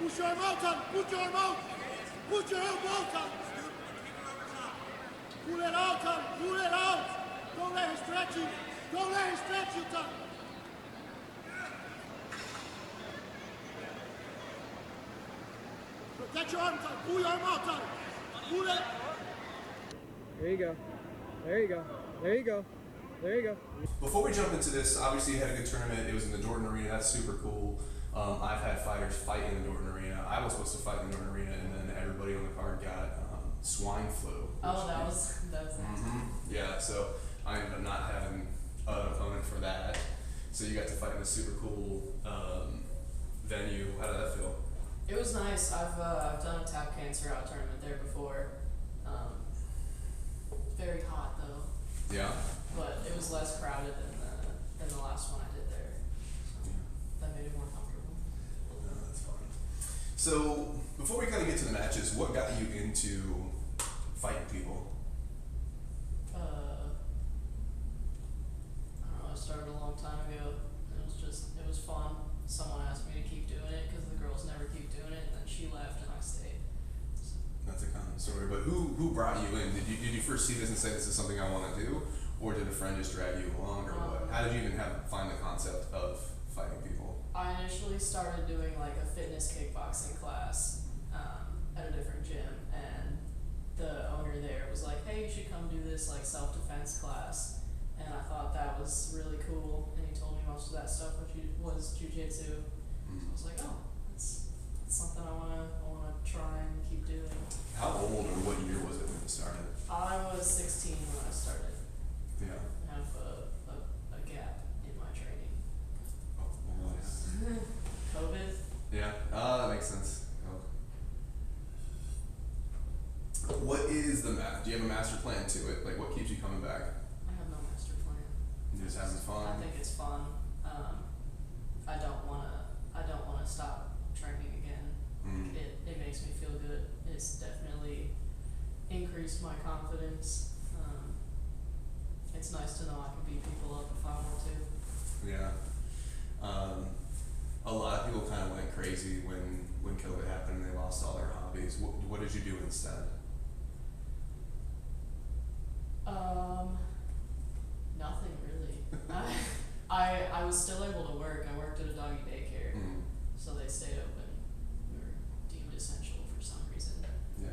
Push your arm out, son. Put your arm out. Put your arm out, son. Pull it out, son. Pull it out. Don't let him stretch you. Don't let him stretch you, son. Protect your arm, son. Pull your arm out, son. Pull it. There you go. There you go. There you go. There you go. Before we jump into this, obviously you had a good tournament. It was in the Dorton Arena. That's super cool. I've had fighters fight in the Dorton Arena. I was supposed to fight in the Dorton Arena, and then everybody on the card got swine flu. Oh, that was nice. Yeah, so I ended up not having an opponent for that. So you got to fight in a super cool venue. How did that feel? It was nice. I've done a tap cancer out tournament there before. Very hot though. Yeah. But it was less crowded than the last one I did there. So that made it more comfortable. No, that's fun. So before we kind of get to the matches, what got you into fighting people? I don't know. I started a long time ago. It was fun. Someone asked me to keep doing it because the girls never keep doing it, and then she left and I stayed. So. That's a common story. But who brought you in? Did you first see this and say this is something I want to do, or did a friend just drag you along, or what? How did you even find the concept of fighting people? I initially started doing like a fitness kickboxing class at a different gym, and the owner there was like, "Hey, you should come do this like self-defense class." And I thought that was really cool, and he told me most of that stuff was jujitsu. So I was like, "Oh, that's something I wanna try and keep doing." How old or what year was it when you started? I was 16 when I started. Yeah. I have a gap in my training. Oh, nice. COVID. Yeah. That makes sense. Oh. What is the do you have a master plan to it? Like, what keeps you coming back? I have no master plan. You're just having fun. I think it's fun. I don't wanna stop training again. Mm. It makes me feel good. It's definitely increased my confidence. It's nice to know I can beat people up if I want to. Yeah. A lot of people kind of went crazy when COVID happened and they lost all their hobbies. What did you do instead? Nothing really. I was still able to work. I worked at a doggy daycare, so they stayed open. We were deemed essential for some reason. Yeah.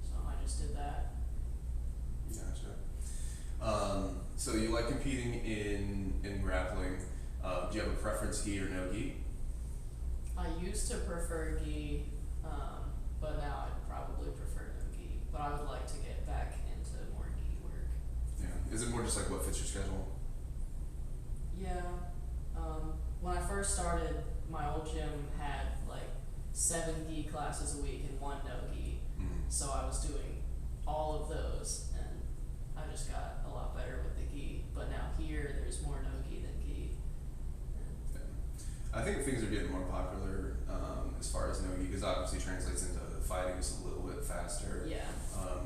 So I just did that. Gotcha. So you like competing in grappling. Do you have a preference, gi or no gi? I used to prefer gi, but now I'd probably prefer no gi. But I would like to get back into more gi work. Yeah. Is it more just like what fits your schedule? Yeah. When I first started, my old gym had like 7 gi classes a week and 1 no gi. So I was doing all of those, and I just got a lot better with the gi. But now here, there's more no gi than gi. Yeah. I think things are getting more popular as far as no gi, because obviously translates into fighting just a little bit faster. Yeah.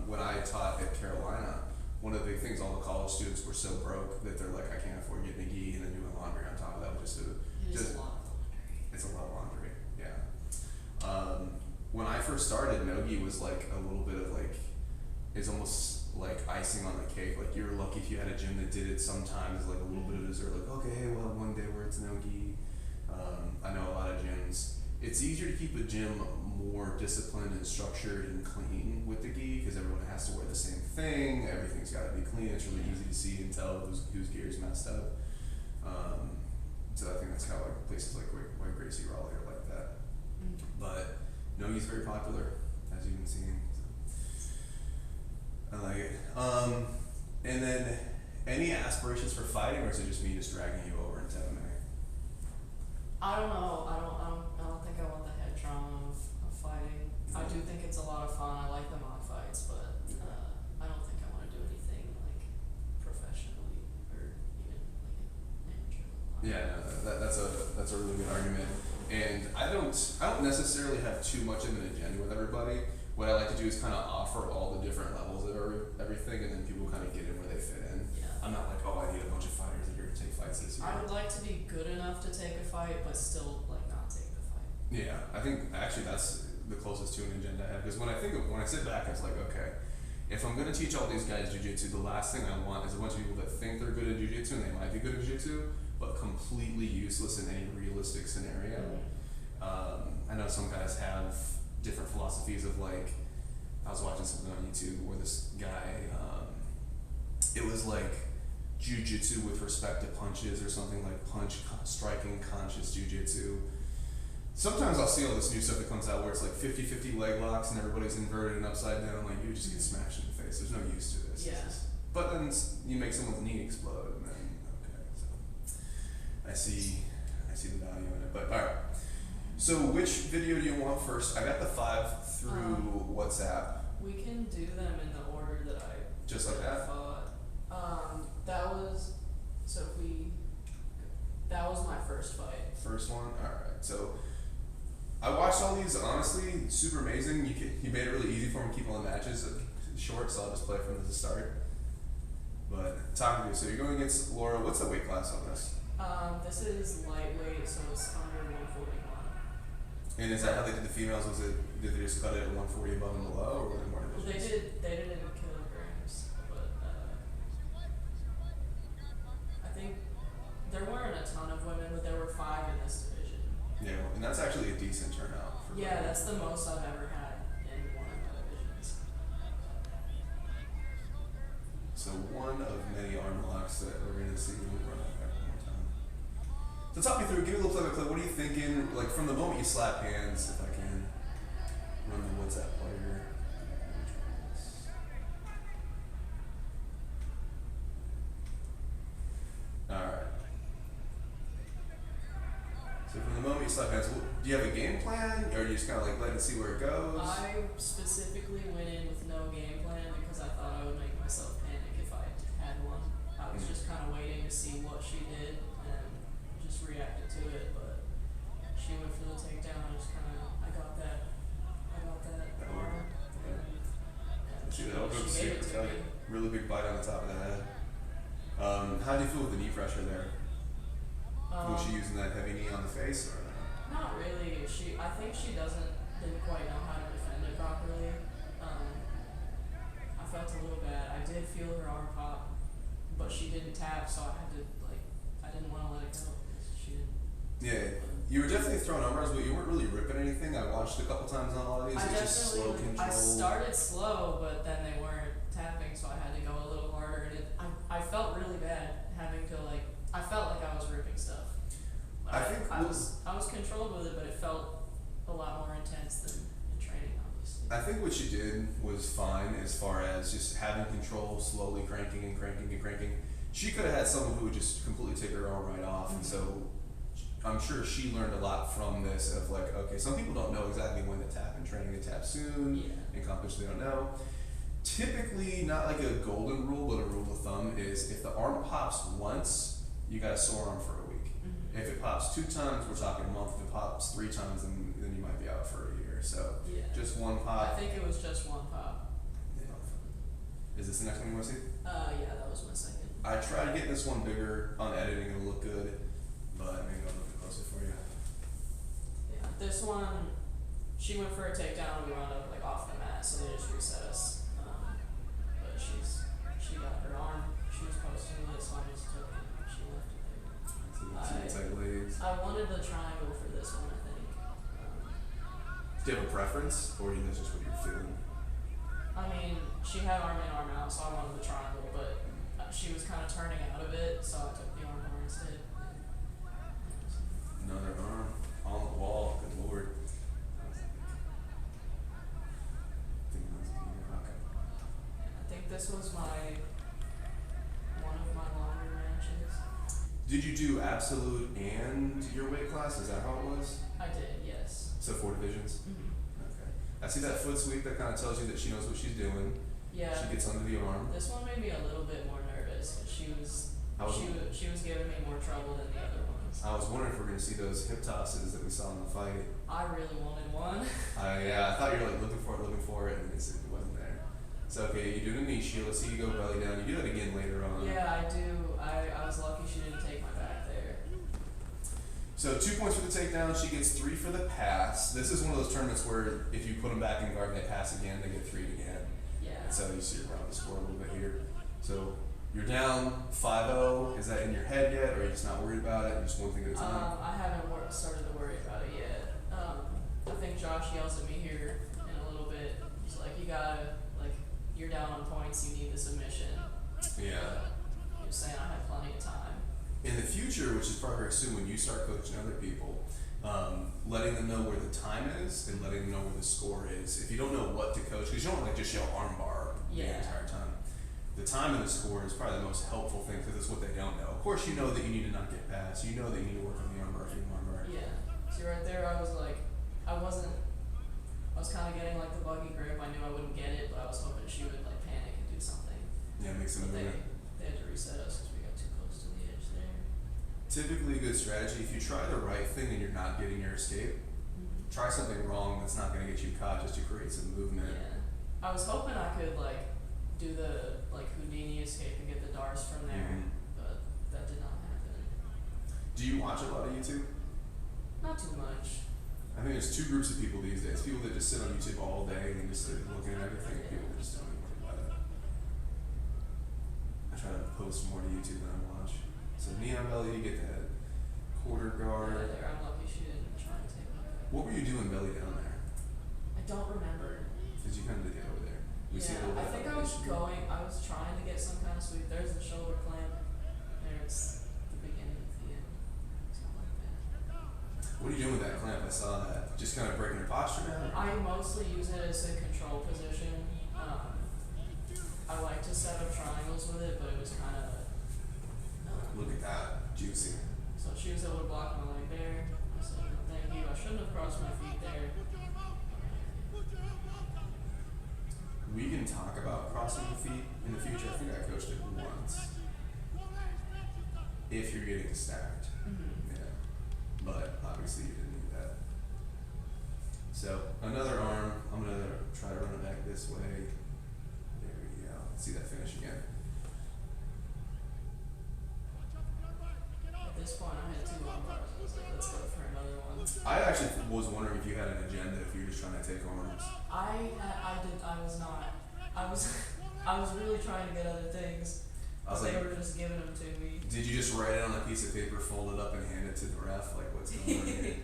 When I taught at Carolina, one of the big things, all the college students were so broke that they're like, I can't afford getting a gi and then doing laundry on top of that, which is It is a lot of laundry. It's a lot of laundry, yeah. When I first started, no-gi was like a little bit of like, it's almost like icing on the cake. Like, you're lucky if you had a gym that did it sometimes, like a little bit of dessert, like, okay, hey, we'll have one day where it's no-gi. I know a lot of gyms. It's easier to keep a gym more disciplined and structured and clean with the gi, because everyone has to wear the same thing. Everything's got to be clean. It's really easy to see and tell whose gear is messed up. So I think that's how like places like White Gracie, Raleigh are like that. But no-gi's very popular, as you've been seeing. I like it. And then, any aspirations for fighting, or is it just me just dragging you over into MMA? I don't know. I don't think I want the head trauma of fighting. I do think it's a lot of fun. I like the mock fights, but I don't think I want to do anything like professionally or even like an amateur level. Yeah, no, that's a really good argument. And I don't necessarily have too much of an agenda with everybody. What I like to do is kind of offer all the different levels of everything, and then people kind of get in where they fit in. Yeah. I'm not like, oh, I need a bunch of fighters that are here to take fights this year. I would like to be good enough to take a fight, but still like not take the fight. Yeah, I think actually that's the closest to an agenda I have, because when I sit back, it's like, okay, if I'm gonna teach all these guys jujitsu, the last thing I want is a bunch of people that think they're good at jujitsu and they might be good at jujitsu, but completely useless in any realistic scenario. I know some guys have different philosophies of like, I was watching something on YouTube where this guy, it was like jujitsu with respect to punches or something, like striking conscious jujitsu. Sometimes I'll see all this new stuff that comes out where it's like 50-50 leg locks and everybody's inverted and upside down, like you just get smashed in the face. There's no use to this. Yeah. But then you make someone's knee explode and then, okay, so I see the value in it. But alright, so which video do you want first? I got the 5 through WhatsApp. We can do them in the order that I Just like that? thought. That was my first fight. First one? Alright, so I watched all these, honestly, super amazing. You made it really easy for me to keep all the matches short, so I'll just play from the start. But talk to you. So you're going against Laura. What's the weight class on this? This is lightweight, so it's under 141. And is that how they did the females? Did they just cut it at 140 above and below, or were there more Well, divisions? they did it in kilograms, but I think there weren't a ton of women, but there were 5 in this division. Yeah, and that's actually a decent turnout. For Yeah, women. that's the most I've ever had in one of my divisions. So one of many arm locks that we're going to see. Let me run that back one more time. So talk me through. Give me a little play-by-play. What are you thinking? Like from the moment you slap hands, if I can run the WhatsApp player. Alright. So from the moment you slap hands, do you have a game plan, or are you just kind of like let it see where it goes? I specifically went in with no game plan because I thought I would make myself panic if I had one. I was just kind of waiting to see what she did and just reacted to it, but she went for the takedown. I got that arm. And See, that'll go she see gave it to tell me. you. Really big bite on the top of the head. How do you feel with the knee pressure there? Was she using that heavy knee on the face or? Not really. I think she didn't quite know how to defend it properly. I felt a little bad. I did feel her arm pop, but she didn't tap, so I didn't want to let it go because she didn't. Yeah, you were definitely throwing armbars, but you weren't really ripping anything. I watched a couple times on all of these. It's just slow control. I started slow, but then they weren't tapping, so I had to go a little harder, and I felt really bad having to I felt like I was ripping stuff. I was controlled with it, but it felt a lot more intense than in training, obviously. I think what she did was fine as far as just having control, slowly cranking and cranking and cranking. She could have had someone who would just completely take her arm right off, and so I'm sure she learned a lot from this of like, okay, some people don't know exactly when to tap in training. They tap soon, in competition they don't know. Typically, not like a golden rule, but a rule of thumb is if the arm pops once, you got a sore arm for a week. If it pops 2 times, we're talking a month. If it pops 3 times, then you might be out for a year. So just one pop. I think it was just one pop. Yeah. Is this the next one you want to see? Yeah, that was my second. I tried getting this one bigger on editing. It'll look good, but maybe I'll look closer for you. Yeah, this one, she went for a takedown. We wound up off the mat, so they just reset us. But she got her arm. She was posting with it, so I just took it. She left it there. I wanted the triangle for this one, I think. Do you have a preference, or is this just what you're feeling? I mean, she had arm in, arm out, so I wanted the triangle, but she was kind of turning out of it, so I took the arm bar instead. Another arm on the wall. Good lord. I think this was one of my longer matches. Did you do absolute and your weight class? Is that how it was? I did, yes. So 4 divisions? Okay. I see that foot sweep. That kind of tells you that she knows what she's doing. Yeah. She gets under the arm. This one made me a little bit more nervous because she was giving me more trouble than the other ones. I was wondering if we're going to see those hip tosses that we saw in the fight. I really wanted one. I thought you were looking for it, and it wasn't there. So okay, you do the knee shield. Let's see you go belly down. You do that again later on. Yeah, I do. I was lucky she didn't take my back there. So 2 points for the takedown, she gets 3 for the pass. This is one of those tournaments where if you put them back in guard and they pass again, they get 3 again. Yeah. And so you see around the score a little bit here. So you're down 5-0. Is that in your head yet, or are you just not worried about it? Just one thing at a time? I haven't started to worry about it yet. I think Josh yells at me here in a little bit. He's like, you gotta, like, you're down on points, you need the submission. Yeah. He was saying I had plenty of time. In the future, which is probably very soon when you start coaching other people, letting them know where the time is and letting them know where the score is. If you don't know what to coach, because you don't want to like just yell armbar the Yeah. entire time. The time and the score is probably the most helpful thing because it's what they don't know. Of course, you know that you need to not get past. You know that you need to work on the armbar if you want armbar. Yeah. See, right there, I was kind of getting like the buggy grip. I knew I wouldn't get it, but I was hoping she would like panic and do something. Yeah, make some But movement. they had to reset us because we got too close to the edge there. Typically, a good strategy if you try the right thing and you're not getting your escape, try something wrong that's not going to get you caught just to create some movement. Yeah. I was hoping I could like do the like Houdini escape and get the Dars from there, Mhm. but that did not happen. Do you watch a lot of YouTube? Not too much. I think there's 2 groups of people these days. People that just sit on YouTube all day and just sit looking at everything. Yeah. People that just don't even worry about it. I try to post more to YouTube than I watch. So Neon Belly, you get that quarter Yeah, guard. there. I'm lucky she didn't try to take my back. What were you doing belly down there? I don't remember. Because you kind of did get over there. We see a little Yeah, I bit think of I was elevation. I was trying to get some kind of sweep. There's the shoulder clamp. There's the beginning of the end. Something like that. What are you doing with that clamp? I saw that. Just kind of breaking your posture down? I mostly use it as a control position. I like to set up triangles with it, but it was kind of. Look at that. Juicy. So she was able to block my leg there. I said, no, thank you. I shouldn't have crossed my feet there. We can talk about crossing the feet in the future. I think I coached it once. If you're getting stacked. Yeah. But obviously you didn't need that. So another arm. I'm gonna try to run it back this way. There we go. Let's see that finish again. At this point, I had 2 arm bars. I was like, let's go for another one. I actually was wondering if you had an agenda, if you were just trying to take arms. I was not. I was really trying to get other things. I was They like, were just giving them to me. did you just write it on a piece of paper, fold it up, and hand it to the ref? Like, what's going on here?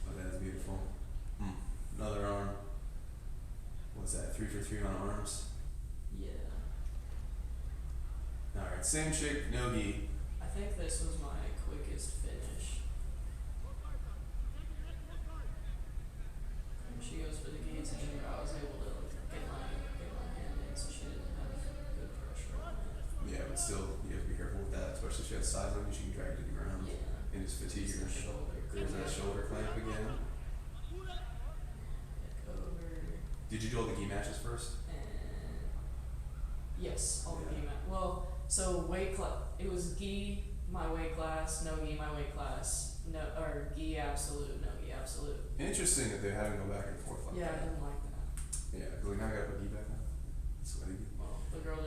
Oh, that is beautiful. Another arm. What's that? 3 for 3 on arms. Yeah. All right, same shape, no gi. I think this was my quickest finish. When she goes for the guillotine, I was able to get my hand in, so she didn't have good pressure on it. Yeah, but still, you have to be careful with that, especially if she has size on you, she can drag you to the ground Yeah. and just fatigue It's her. the shoulder. There's that shoulder clamp again. Hit over. Did you do all the gi matches first? And yes, all the Yeah. gi Well, so it was gi my weight class, no gi my weight class, no or gi absolute, no gi absolute. Interesting that they had to go back and forth like Yeah, I that. didn't like that. Yeah, because like now I gotta put gi back on. Sweaty. Well, the girl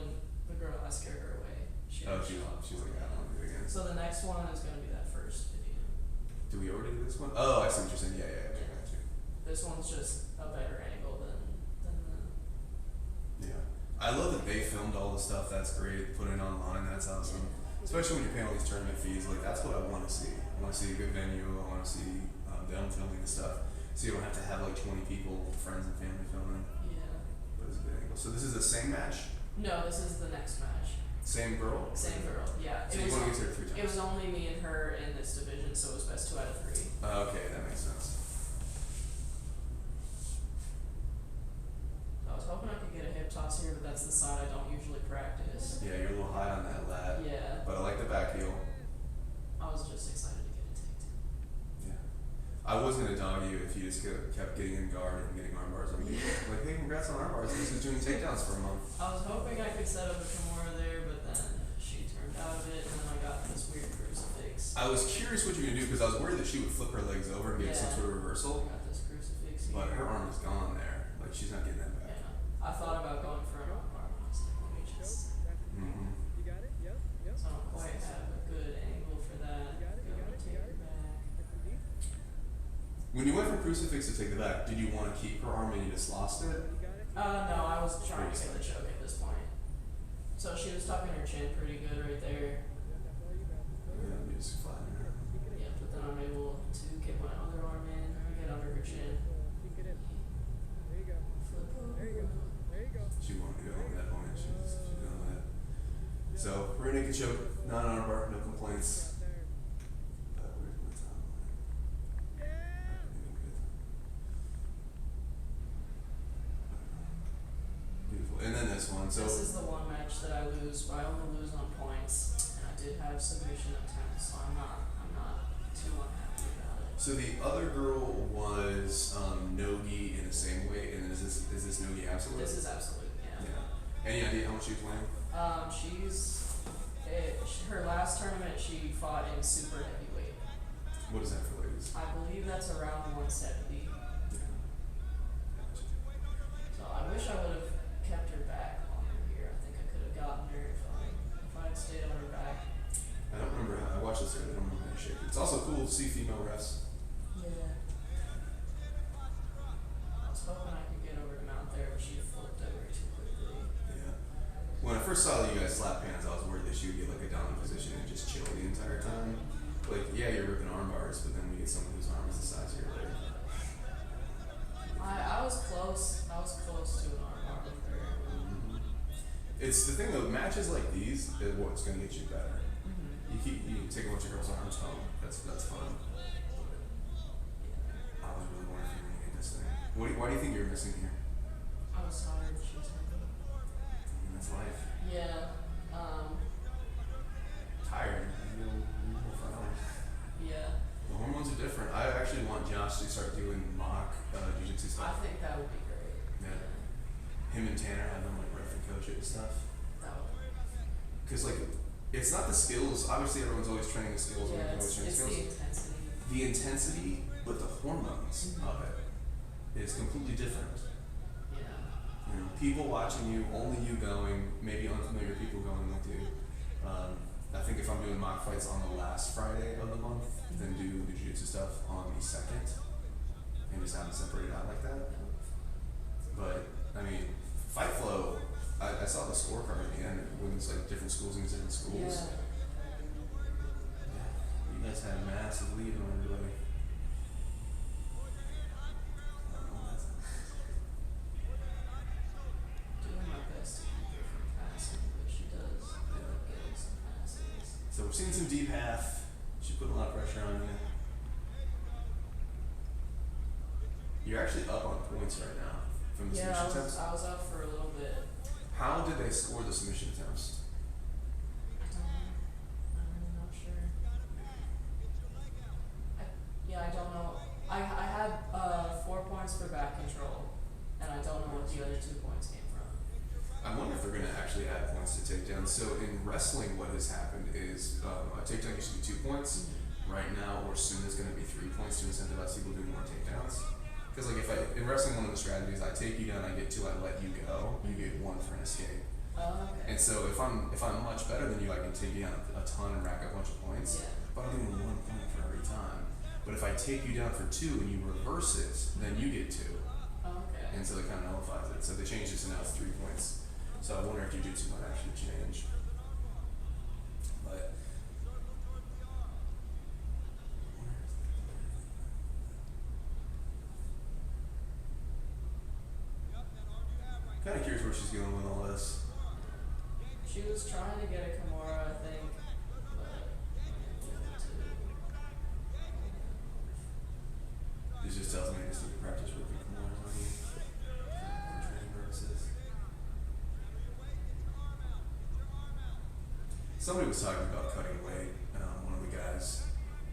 I scared her away. She Oh, didn't she's show up. she's like, I don't want to do it again. So the next one is gonna be that first video. Do we already do this one? Oh, I see what you're saying. Yeah, okay, Yeah. gotcha. This one's just a better angle than the. Yeah. I love that they filmed all the stuff. That's great. Put it online. That's awesome. Especially when you're paying all these tournament fees. Like, that's what I want to see. I want to see a good venue. I want to see them filming the stuff. So you don't have to have like 20 people, friends and family filming. Yeah. But it's a good angle. So this is the same match? No, this is the next match. Same girl? Same girl. Yeah. So you want to get to her 3 times? It was only me and her in this division, so it was best 2 out of 3. Okay, that makes sense. I was hoping I could get a hip toss here, but that's the side I don't usually practice. Yeah, you're a little high on that lat. Yeah. But I like the back heel. I was just excited to get a takedown. Yeah. I was going to dog you if you just kept getting in guard and getting arm bars on you. Like, hey, congrats on arm bars. This is doing takedowns for a month. I was hoping I could set up a Kimura there, but then she turned out of it, and then I got this weird crucifix. I was curious what you were going to do because I was worried that she would flip her legs over and get some Yeah. sort of reversal. I got this crucifix here. But her arm is gone there. Like, she's not getting that back. Yeah. I thought about going for an arm bar, but I was like, let me just. You got it? Yep. So I don't quite have a good angle for that. You got it, you Go got it, you take got her it. back. When you went from crucifix to take the back, did you want to keep her arm and you just lost it? No, I was trying to get the choke at this point. So she was tucking her chin pretty good right there. Yeah, let me just flatten her. Yeah, but then I'm able to get my other arm in, get under her chin. Flip over. She wanted to go on that point. She's doing that. So, rear naked choke, not an arm bar, no complaints. Where's my timeline? Beautiful. And then this one. So This is the one match that I lose, but I only lose on points. And I did have submission attempts, so I'm not too unhappy about it. So the other girl was Nogi in the same weight, and is this Nogi absolute? This is absolute, yeah. Yeah. Any idea how much she was weighing? Her last tournament she fought in super heavyweight. What is that for ladies? I believe that's around 170. Yeah. So I wish I would have kept her back longer here. I think I could have gotten her if I had stayed on her back. I don't remember how I watched this earlier. I don't remember how to shake it. It's also cool to see female refs. Yeah. I was hoping I could get over to mount there, but she flipped over too quickly. Yeah. When I first saw you guys slap hands, I was worried that she would get like a dominant position and just chill the entire time. Like, yeah, you're ripping arm bars, but then we get someone whose arm is the size of your leg. I was close. I was close to an arm bar with her. Mm-hmm. It's the thing though, matches like these is what's going to get you better. You take a bunch of girls' arms home. That's fun. I was really wondering if you were going to get this thing. Why do you think you're missing here? I was tired. She was heavy. I mean, that's life. Yeah. Tired. You'll find out. Yeah. The hormones are different. I actually want Josh to start doing mock jiu-jitsu I stuff. think that would be great. Yeah. Him and Tanner have them like ref and coach it and stuff. That would be Because like, it's not the skills. Obviously, everyone's always training the skills. Yeah, Always it's training the skills. intensity. The intensity, but the hormones of it is completely different. Yeah. You know, people watching you, only you going, maybe unfamiliar people going with you. I think if I'm doing mock fights on the last Friday of the month, then do the jiu-jitsu stuff on the second, and just have them separated out like that. But I mean, Fight Flow, I saw the scorecard at the end when it's like different schools and different schools. Yeah. Yeah, you guys had a massive lead on everybody. Doing my best to keep her from passing, but she does end up getting some passes. So we're seeing some deep half. She's putting a lot of pressure on you. You're actually up on points right now from the Yeah, submission attempts. I was up for a little bit. How did they score the submission attempts? I'm really not sure. I don't know. I had 4 points for back control, and I don't know what the other 2 points came from. I wonder if they're going to actually add points to takedowns. So in wrestling, what has happened is a takedown used to be 2 points. Right now, or soon, is going to be 3 points to incentivize people doing more takedowns. Because like in wrestling, one of the strategies, I take you down, I get 2, I let you go. You get 1 for an escape. Oh, okay. And so if I'm much better than you, I can take you down a ton and rack up a bunch of points. Yeah. But I'm getting 1 point for every time. But if I take you down for 2 and you reverse it, then you get 2. Oh, okay. And so it kind of nullifies it. So they changed it to now it's 3 points. So I wonder if jiu-jitsu might actually change. But kind of curious where she's going with all this. She was trying to get a Kimura, I think, but This just tells me I just need to practice with people more on you for training purposes. Somebody was talking about cutting weight, one of the guys,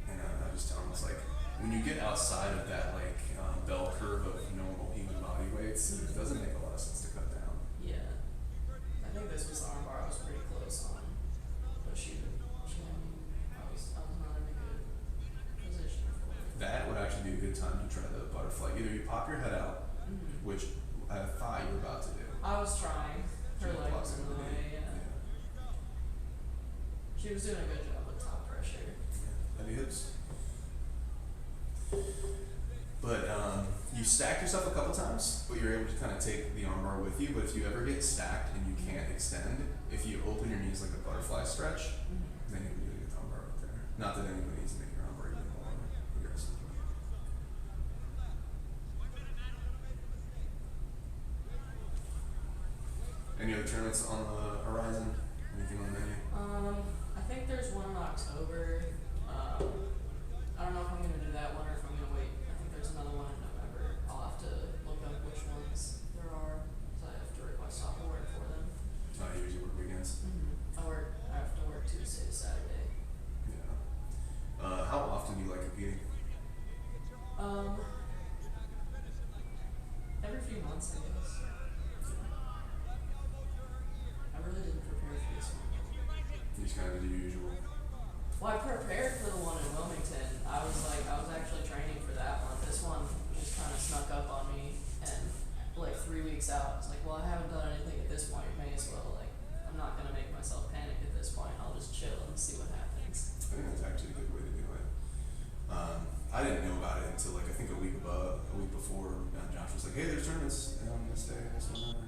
and I was telling him, it's like, when you get outside of that like bell curve of normal human body weights, it doesn't make a lot of sense to cut down. yeah. I think this was the armbar I was pretty close on, but I was not in a good position for it. That would actually be a good time to try the butterfly. Either you pop your head out, which I thought you were about to do. I was trying. Her She leg blocks was in the it. way, yeah. She was doing a good job with top pressure. Heavy hips. stacked yourself a couple times, but you're able to kind of take the armbar with you. But if you ever get stacked and you can't extend, if you open your knees like a butterfly stretch, then you can do the armbar right there. Not that anybody needs to make your armbar even more aggressive. Any other tournaments on the horizon? Anything on the menu? I think there's one in October. I don't know if I'm gonna do that one or if I'm gonna wait. I think there's another one in November. I'll have to look up which ones there are, because I have to request off of work for them. You usually work weekends? I have to work Tuesday to Saturday. Yeah. How often do you like competing? Every few months, I guess. I really didn't prepare for this one. You just kind of do your usual. Well, I prepared for the one in Wilmington. I was actually training for that one. This one just kind of snuck up on me, and like 3 weeks out, I was like, well, I haven't done anything at this point. May as well, like, I'm not gonna make myself panic at this point. I'll just chill and see what happens. I think that's actually a good way to do it. I didn't know about it until like I think a week before. Josh was like, "Hey, there's tournaments on this day, this whatever."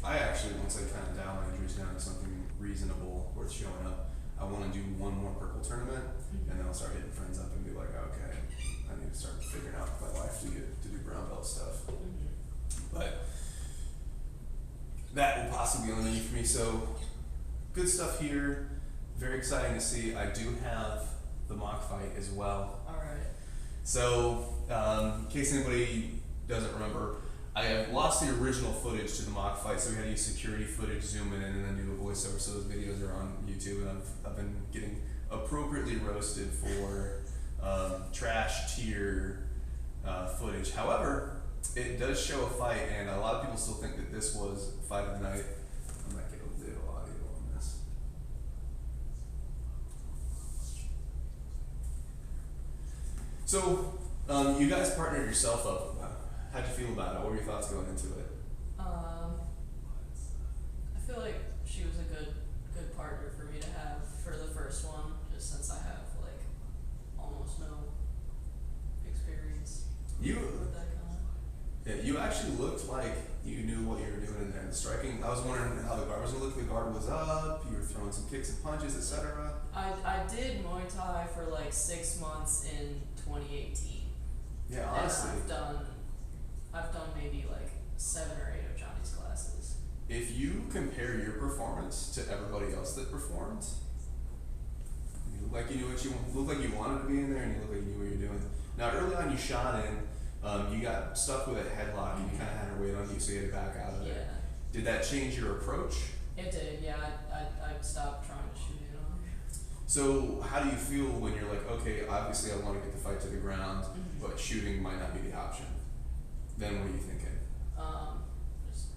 I actually, once I kind of dial my injuries down to something reasonable, worth showing up, I want to do one more purple tournament, and then I'll start hitting friends up and be like, "Okay, I need to start figuring out my life to do brown belt stuff." But that will possibly be on the menu for me. So good stuff here. Very exciting to see. I do have the mock fight as well. All right. So, in case anybody doesn't remember, I have lost the original footage to the mock fight, so we had to use security footage, zoom in, and then do a voiceover. So those videos are on YouTube, and I've been getting appropriately roasted for trash tier footage. However, it does show a fight, and a lot of people still think that this was fight of the night. I might get a little audio on this. So, you guys partnered yourself up. How'd you feel about it? What were your thoughts going into it? I feel like she was a good partner for me to have for the first one, just since I have like almost no experience with that kind of. Yeah, you actually looked like you knew what you were doing in there. The striking, I was wondering how the guard was looking. The guard was up. You were throwing some kicks and punches, etc. I did Muay Thai for like 6 months in 2018. Yeah, honestly. And I've done maybe like 7 or 8 of Johnny's classes. If you compare your performance to everybody else that performed, you look like you knew looked like you wanted to be in there, and you looked like you knew what you were doing. Now, early on, you shot in. You got stuck with a headlock, and you kind of had her weight on you, so you had to back out of it. Yeah. Did that change your approach? It did, yeah. I stopped trying to shoot it on her. So, how do you feel when you're like, okay, obviously I want to get the fight to the ground, but shooting might not be the option? Then what are you thinking? Just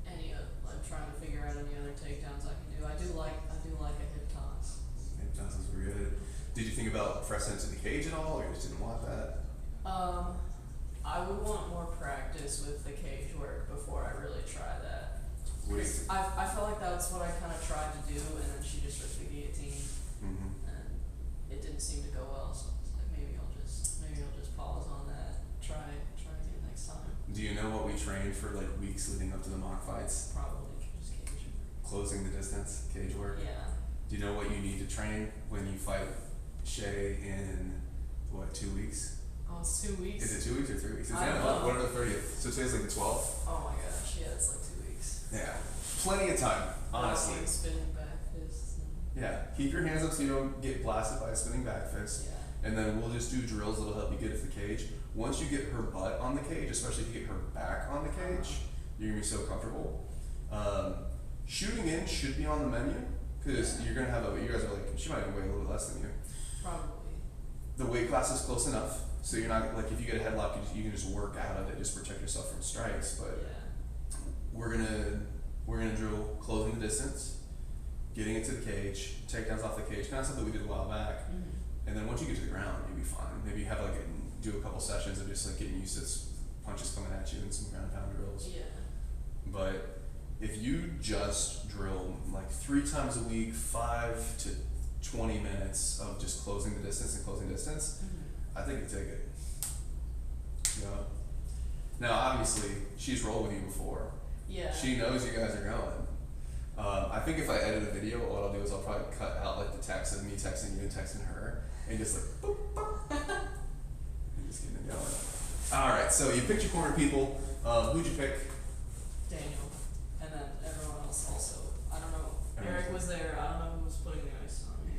I'm trying to figure out any other takedowns I can do. I do like a hip toss. Hip tosses were good. Did you think about pressing into the cage at all, or you just didn't want that? I would want more practice with the cage work before I really try that. What do you think? I felt like that's what I kind of tried to do, and then she just ripped the guillotine, and it didn't seem to go well. So I was like, maybe I'll just pause on that. Try again next time. Do you know what we trained for like weeks leading up to the mock fights? Probably just cage. Closing the distance, cage work. Yeah. Do you know what you need to train when you fight Shay in 2 weeks? Oh, it's 2 weeks. Is it 2 weeks or 3 weeks? Is I that don't know. what are the 30th? So today's like the 12th? Oh my gosh, yeah, it's like 2 weeks. Yeah. Plenty of time, honestly. Like spinning back fists. Yeah. Keep your hands up so you don't get blasted by a spinning back fist. Yeah. And then we'll just do drills that'll help you get to the cage. Once you get her butt on the cage, especially if you get her back on the cage, you're gonna be so comfortable. Shooting in should be on the menu, because you're gonna have you guys are like, she might even weigh a little bit less than you. Probably. The weight class is close enough, so you're not like, if you get a headlock, you can just work out of it, just protect yourself from strikes. But Yeah. we're gonna drill closing the distance, getting it to the cage, takedowns off the cage, kind of stuff that we did a while back. And then once you get to the ground, you'll be fine. Maybe have do a couple sessions of just like getting used to punches coming at you and some ground pound drills. Yeah. But if you just drill like 3 times a week, 5 to 20 minutes of just closing the distance and closing distance, I think you take it. Now, obviously, she's rolled with you before. Yeah. She knows you guys are going. I think if I edit a video, what I'll do is I'll probably cut out like the text of me texting you and texting her, and just like boop, boop, and just getting it going. All right, so you picked your corner people. Who'd you pick? Daniel, and then everyone else also. I don't know. Eric was there. I don't know who was putting the ice on me.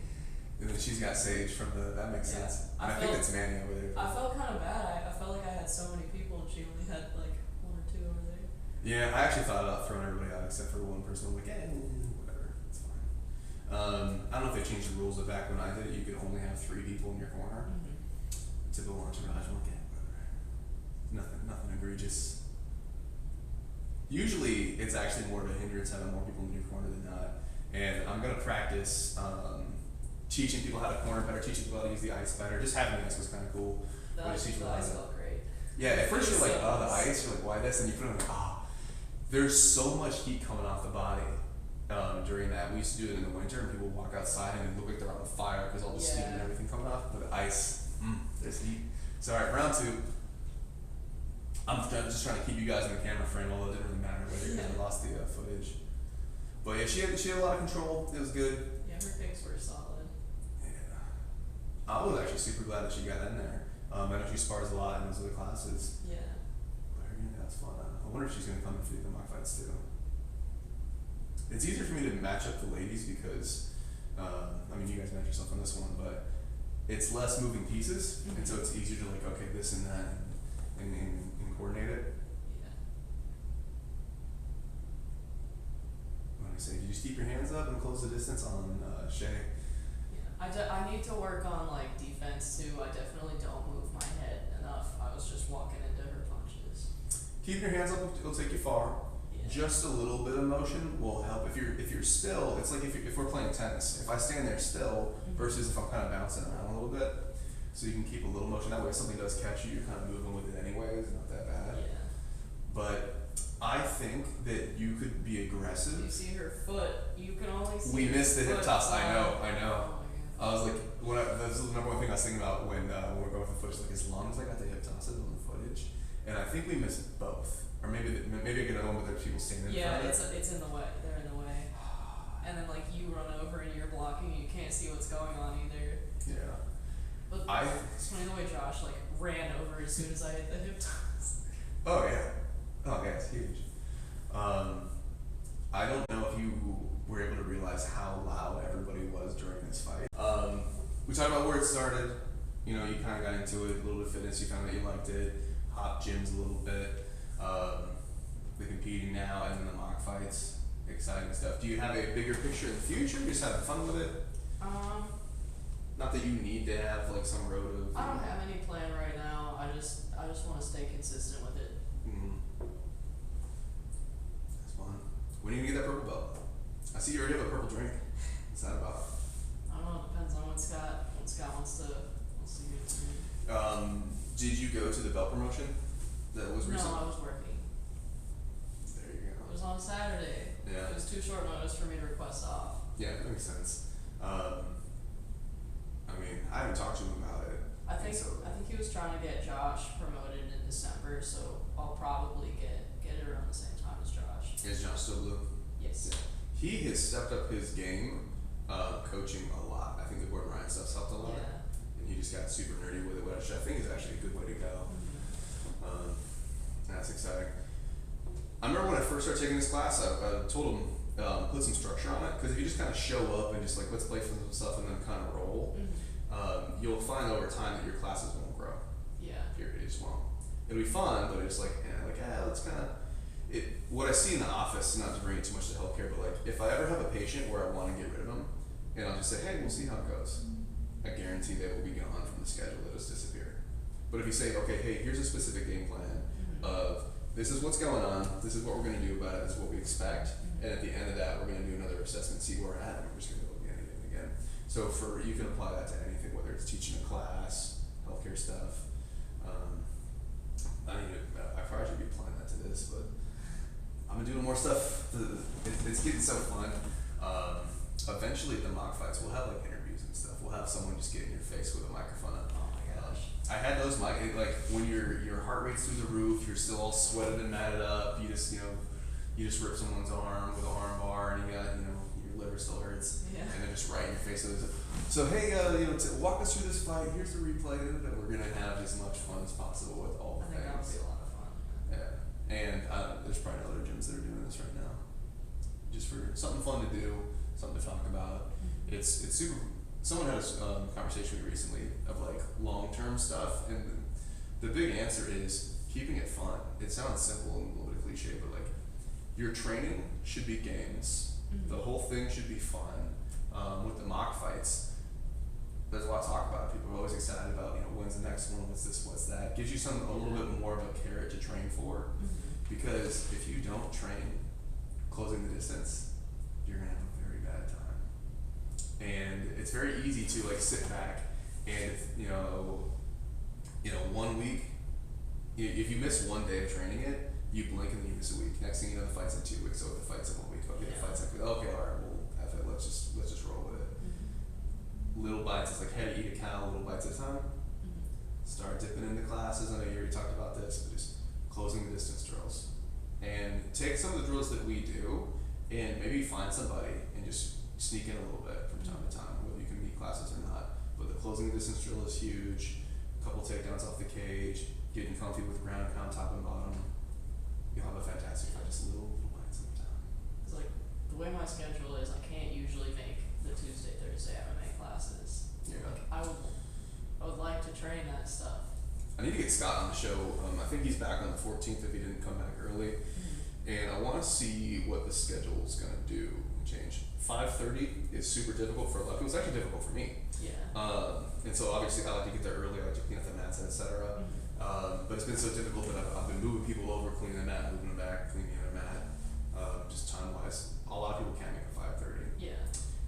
And then she's got Sage from the. That makes Yeah. sense. I And I think felt- that's Manny over there. I felt kind of bad. I felt like I had so many people, and she only had like 1 or 2 over there. Yeah, I actually thought about throwing everybody out except for one person. I'm like, whatever, it's fine. I don't know if they changed the rules, but back when I did it, you could only have 3 people in your corner. Mm-hmm. Typical entourage, I'm like, whatever. Nothing egregious. Usually, it's actually more of a hindrance having more people in your corner than not. And I'm gonna practice teaching people how to corner better, teaching people how to use the ice better. Just having the ice was kind of cool. The But ice it's usually felt great. Yeah, at first you're like, oh, the Seconds. ice. You're like, why this? And you put it on like, ah. There's so much heat coming off the body during that. We used to do it in the winter, and people walk outside and it look like they're on fire because all the steam and Yeah. everything coming off. But the ice, there's heat. So all right, round 2. I'm just trying to keep you guys in the camera frame, although it didn't really matter whether you guys lost the footage. But yeah, she had a lot of control. It was good. Yeah, her picks were solid. Yeah. I was actually super glad that she got in there. I know she spars a lot in those other classes. Yeah. That's fun. I wonder if she's gonna come and feed the mock fights too. It's easier for me to match up the ladies because, I mean, you guys match yourself on this one, but it's less moving pieces, and so it's easier to like, okay, this and that, and coordinate it. Yeah. What do I say? You just keep your hands up and close the distance on Shay. Yeah. I need to work on like defense too. I definitely don't move my head enough. I was just walking into her punches. Keep your hands up; it'll take you far. Yeah. Just a little bit of motion will help. If you're still, it's like if we're playing tennis. If I stand there still versus if I'm kind of bouncing around a little bit, so you can keep a little motion. That way, if something does catch you, you're kind of moving with it anyway. It's not that bad. Yeah. But I think that you could be aggressive. You see her foot. You can only see. We her missed the hip foot. toss. I know. Oh my god. I was like, this is the number one thing I was thinking about when we're going for the footage. Like, as long as I got the hip tosses on the footage, and I think we missed both, or maybe I get another one where there's people standing in Yeah, front of it. it's in the way. They're in the way. And then like you run over and you're blocking. You can't see what's going on either. Yeah. But it's funny the way Josh like ran over as soon as I hit the hip toss. Oh yeah. Oh yeah, it's huge. I don't know if you were able to realize how loud everybody was during this fight. We talked about where it started. You know, you kind of got into it, a little bit of fitness. You found that you liked it. Hop gyms a little bit. The competing now, and then the mock fights. Exciting stuff. Do you have a bigger picture in the future? Just having fun with it? Not that you need to have like some road of. I don't have any plan right now. I just want to stay consistent with it. That's fun. When are you gonna get that purple belt? I see you already have a purple drink. What's that about? I don't know. It depends on what Scott wants to give to me. Did you go to the belt promotion that was recent? No, I was working. There you It go. was on Saturday. Yeah. It was too short notice for me to request off. Yeah, that makes sense. I mean, I haven't talked to him about it. I think so. he was trying to get Josh promoted in December, so I'll probably get it around the same time as Josh. Is John still blue? Yes. He has stepped up his game, coaching a lot. I think the Gordon Ryan stuff's helped a lot. Yeah. And he just got super nerdy with it, which I think is actually a good way to go. That's exciting. I remember when I first started taking this class, I told him put some structure on it, because if you just kind of show up and just like let's play for some stuff and then kind of roll, you'll find over time that your classes won't grow. Yeah. Period. It just won't. It'll be fun, but it's like let's kind of. What I see in the office, not to bring it too much to healthcare, but like if I ever have a patient where I want to get rid of them, and I'll just say, hey, we'll see how it goes. I guarantee they will be gone from the schedule. They'll just disappear. But if you say, okay, hey, here's a specific game plan of this is what's going on, this is what we're going to do about it, this is what we expect, and at the end of that, we're going to do another assessment, see where we're at, and we're just going to go again and again. So you can apply that to anything, whether it's teaching a class, healthcare stuff. I probably should be applying that to this, but I'm doing more stuff. It's getting so fun. Eventually, at the mock fights, we'll have like interviews and stuff. We'll have someone just get in your face with a microphone. Oh my gosh. I had those like when your heart rate's through the roof, you're still all sweated and matted up. You just rip someone's arm with a arm bar, and you got your liver still hurts, Yeah. and they're just right in your face. So hey, walk us through this fight. Here's the replay, and we're gonna have as much fun as possible with all I the think that would things. be a lot of fun. Yeah, and there's probably other gyms that are doing this right now, just for something fun to do, something to talk about. It's super. Someone had a conversation with me recently of like long-term stuff, and the big answer is keeping it fun. It sounds simple and a little bit cliche, but like your training should be games. Mm-hmm. The whole thing should be fun. With the mock fights, there's a lot to talk about. People are always excited about when's the next one, what's this, what's that. Gives you a little bit more of a carrot to train for, because if you don't train closing the distance, you're gonna have a very bad time. And it's very easy to like sit back and 1 week, if you miss 1 day of training it, you blink and then you miss a week. Next thing you know, the fight's in 2 weeks. So the fight's in 1 week. Okay, the fight's in 2 weeks. Okay, all right, well, F it. Let's just roll with it. Little bites. It's like how to eat a cow, little bites at a time. Start dipping into classes. I know you already talked about this, but just closing the distance drills, and take some of the drills that we do, and maybe find somebody and just sneak in a little bit from time to time, whether you can meet classes or not. But the closing the distance drill is huge. A couple takedowns off the cage, getting comfy with ground pound, top and bottom. You'll have a fantastic fight. Just little bites at a time. It's like the way my schedule is, I can't usually make the Tuesday, Thursday MMA classes. Yeah. Like I would like to train that stuff. I need to get Scott on the show. I think he's back on the 14th if he didn't come back early. And I want to see what the schedule is going to do and change. 5:30 is super difficult for a lot of people. It's actually difficult for me. Yeah. And so obviously I like to get there early. I like to clean up the mats, etc. But it's been so difficult that I've been moving people over, cleaning the mat, moving them back, cleaning the other mat. Just time wise, a lot of people can't make a 5:30. Yeah.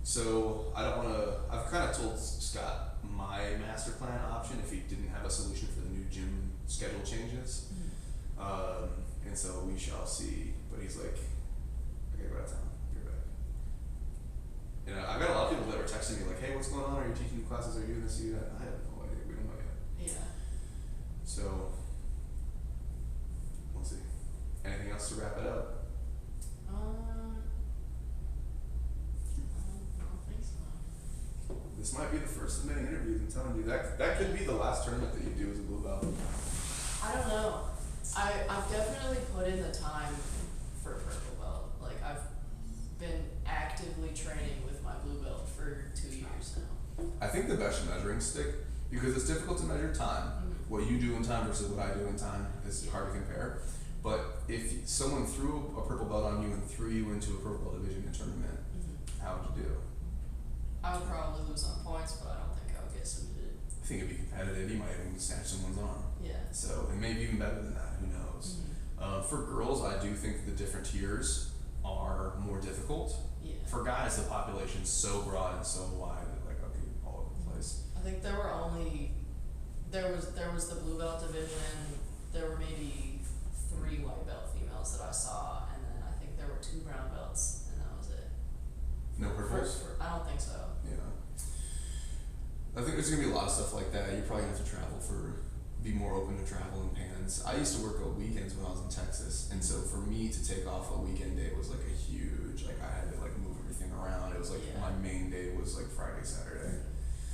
So I don't want to. I've kind of told Scott my master plan option if he didn't have a solution for the new gym schedule changes. And so we shall see. But he's like, okay, go out of town. You're back. And I got a lot of people that were texting me like, hey, what's going on? Are you teaching classes? Are you doing this? Are you doing that? I have no idea. We don't know yet. Yeah. So we'll see. Anything else to wrap it up? I don't think so. This might be the first of many interviews. I'm telling you that could be the last tournament that you do as a blue belt. I don't know. I've definitely put in the time for purple belt. Like I've been actively training with my blue belt for 2 years now. I think the best measuring stick, because it's difficult to measure time. What you do in time versus what I do in time is hard to compare. But if someone threw a purple belt on you and threw you into a purple belt division tournament, how would you do? I would probably lose on points, but I don't think I would get submitted. I think it'd be competitive. You might even snatch someone's arm. Yeah. So it may be even better than that. Who knows? For girls, I do think the different tiers are more difficult. Yeah. For guys, the population's so broad and so wide that like okay, all over the place. I think there was the blue belt division. There were maybe 3 white belt females that I saw, and then I think there were 2 brown belts, and that was it. No purples? I don't think so. Yeah. I think there's gonna be a lot of stuff like that. You're probably gonna have to be more open to travel and pans. I used to work on weekends when I was in Texas, and so for me to take off a weekend day was like a huge, like I had to like move everything around. It was like my main day was like Friday, Saturday.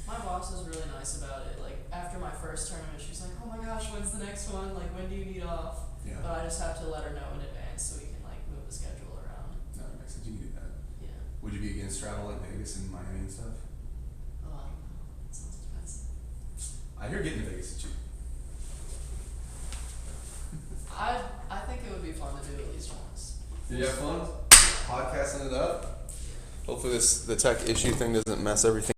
My boss was really nice about it. Like after my first tournament, she was like, "Oh my gosh, when's the next one? Like when do you need off?" Yeah. But I just have to let her know in advance so we can like move the schedule around. No, that makes sense. You can do that. Yeah. Would you be against travel like Vegas and Miami and stuff? Oh, I don't know. It sounds expensive. I hear getting to Vegas is cheap. I think it would be fun to do at least once. Did you have fun? Podcasting it up? Hopefully the tech issue thing doesn't mess everything